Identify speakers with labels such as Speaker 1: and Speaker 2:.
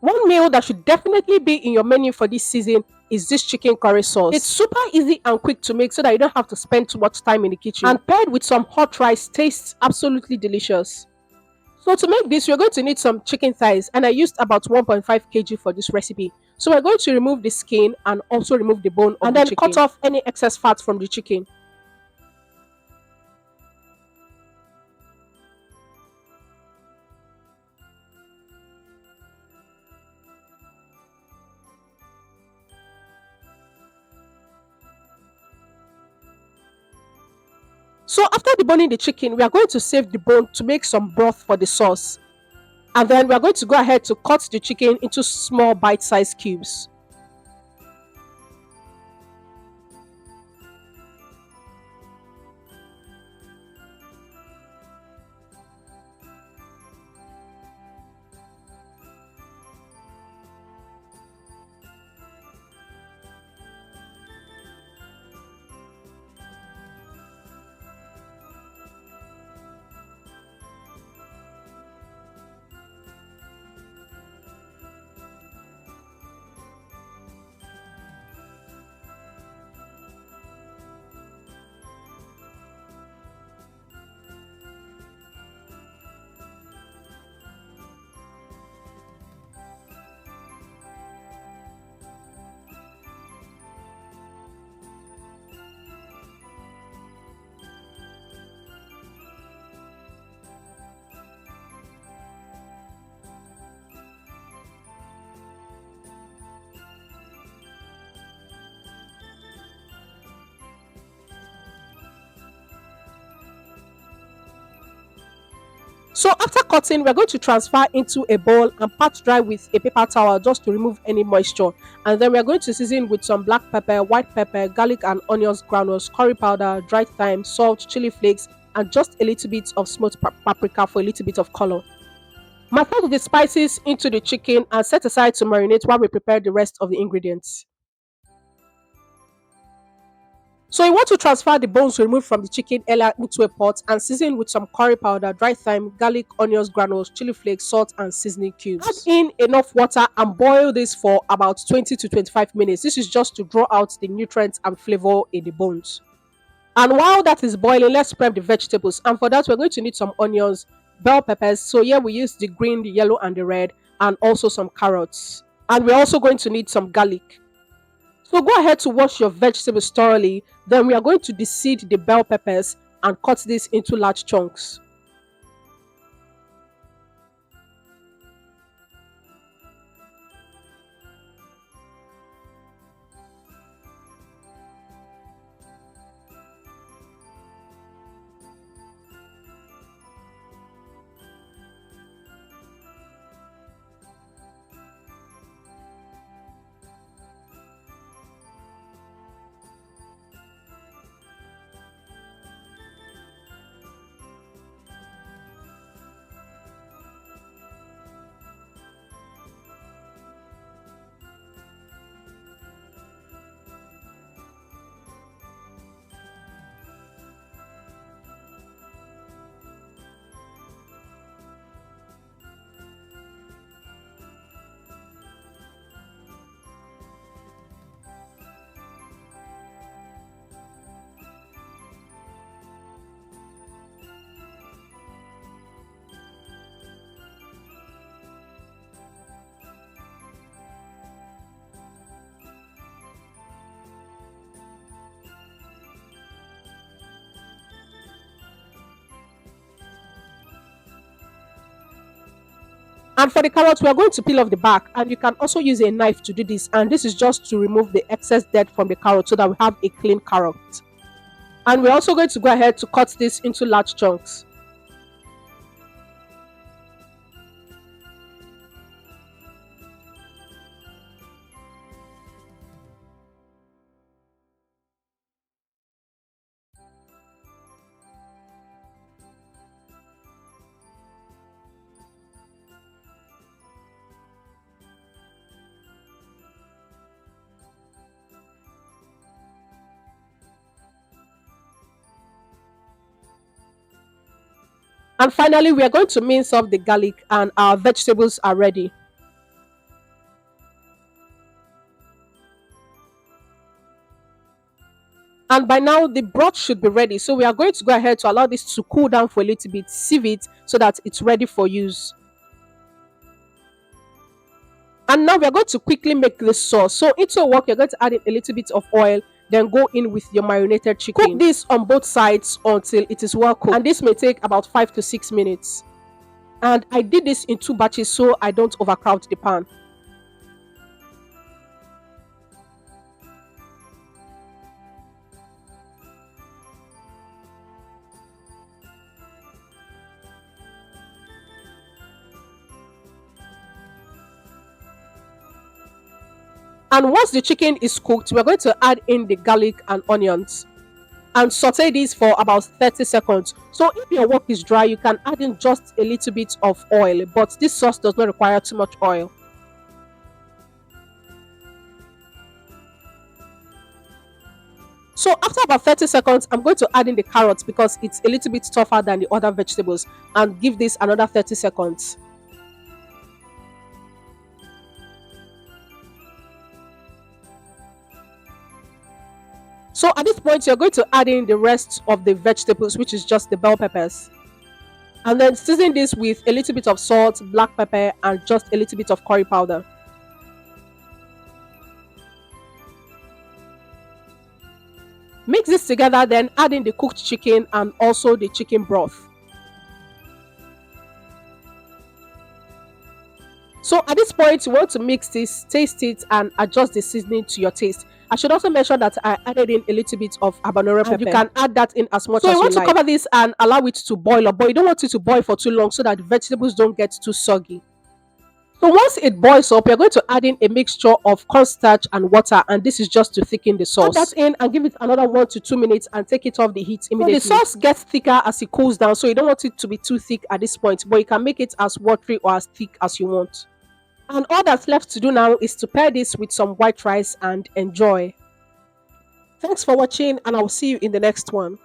Speaker 1: One meal that should definitely be in your menu for this season is this chicken curry sauce. It's super easy and quick to make so that you don't have to spend too much time in the kitchen. And paired with some hot rice tastes absolutely delicious. So to make this, we're going to need some chicken thighs, and I used about 1.5 kg for this recipe. So we're going to remove the skin and also remove the bone of and the then chicken. Cut off any excess fat from the chicken. So after deboning the chicken, we are going to save the bone to make some broth for the sauce. And then we are going to go ahead to cut the chicken into small bite-sized cubes. So after cutting, we're going to transfer into a bowl and pat dry with a paper towel just to remove any moisture. And then we're going to season with some black pepper, white pepper, garlic and onions granules, curry powder, dried thyme, salt, chili flakes, and just a little bit of smoked paprika for a little bit of color. Massage the spices into the chicken and set aside to marinate while we prepare the rest of the ingredients. So you want to transfer the bones removed from the chicken earlier into a pot and season with some curry powder, dried thyme, garlic, onions, granules, chili flakes, salt, and seasoning cubes. Add in enough water and boil this for about 20 to 25 minutes. This is just to draw out the nutrients and flavor in the bones. And while that is boiling, let's prep the vegetables. And for that, we're going to need some onions, bell peppers. So here we use the green, the yellow, and the red, and also some carrots. And we're also going to need some garlic. So go ahead to wash your vegetables thoroughly. Then we are going to deseed the bell peppers and cut this into large chunks. And for the carrots, we are going to peel off the back, and you can also use a knife to do this. And this is just to remove the excess dirt from the carrot so that we have a clean carrot. And we're also going to go ahead to cut this into large chunks. And finally, we are going to mince off the garlic, and our vegetables are ready. And by now the broth should be ready. So we are going to go ahead to allow this to cool down for a little bit, sieve it so that it's ready for use. And now we are going to quickly make this sauce. So into a wok, you're going to add in a little bit of oil, then go in with your marinated chicken. Cook this on both sides until it is well cooked. And this may take about 5 to 6 minutes. And I did this in 2 batches so I don't overcrowd the pan. And once the chicken is cooked, we're going to add in the garlic and onions and saute these for about 30 seconds. So if your wok is dry, you can add in just a little bit of oil, but this sauce does not require too much oil. So after about 30 seconds, I'm going to add in the carrots because it's a little bit tougher than the other vegetables, and give this another 30 seconds. So at this point, you're going to add in the rest of the vegetables, which is just the bell peppers. And then season this with a little bit of salt, black pepper, and just a little bit of curry powder. Mix this together, then add in the cooked chicken and also the chicken broth. So at this point, you want to mix this, taste it, and adjust the seasoning to your taste. I should also mention that I added in a little bit of habanero pepper. You can add that in as much as you like. So you want to cover this and allow it to boil up, but you don't want it to boil for too long so that the vegetables don't get too soggy. So once it boils up, you're going to add in a mixture of cornstarch and water, and this is just to thicken the sauce. Add that in and give it another 1 to 2 minutes and take it off the heat immediately. So the sauce gets thicker as it cools down, so you don't want it to be too thick at this point, but you can make it as watery or as thick as you want. And all that's left to do now is to pair this with some white rice and enjoy. Thanks for watching, and I'll see you in the next one.